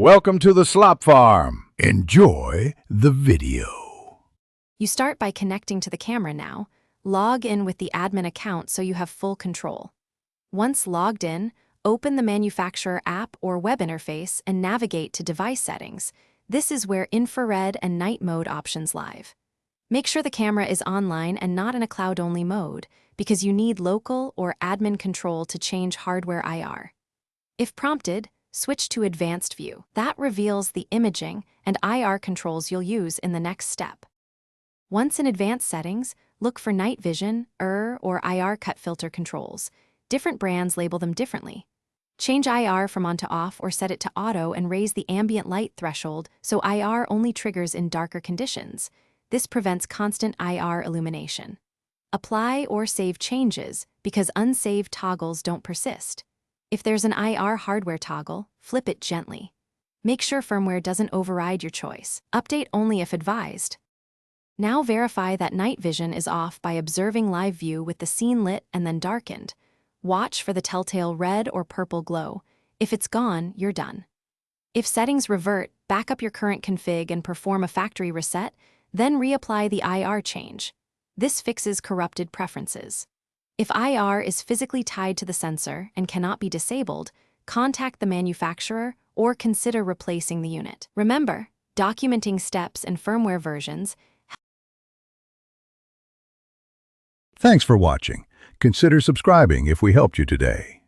Welcome to the Slop Farm. Enjoy the video. You start by connecting to the camera now. Log in with the admin account so you have full control. Once logged in, open the manufacturer app or web interface and navigate to device settings. This is where infrared and night mode options live. Make sure the camera is online and not in a cloud-only mode, because you need local or admin control to change hardware IR. If prompted, switch to Advanced View. That reveals the imaging and IR controls you'll use in the next step. Once in Advanced Settings, look for Night Vision, or IR cut filter controls. Different brands label them differently. Change IR from on to off or set it to auto and raise the ambient light threshold so IR only triggers in darker conditions. This prevents constant IR illumination. Apply or save changes because unsaved toggles don't persist. If there's an IR hardware toggle, flip it gently. Make sure firmware doesn't override your choice. Update only if advised. Now verify that night vision is off by observing live view with the scene lit and then darkened. Watch for the telltale red or purple glow. If it's gone, you're done. If settings revert, back up your current config and perform a factory reset, then reapply the IR change. This fixes corrupted preferences. If IR is physically tied to the sensor and cannot be disabled, contact the manufacturer or consider replacing the unit. Remember, documenting steps and firmware versions. Thanks for watching. Consider subscribing if we helped you today.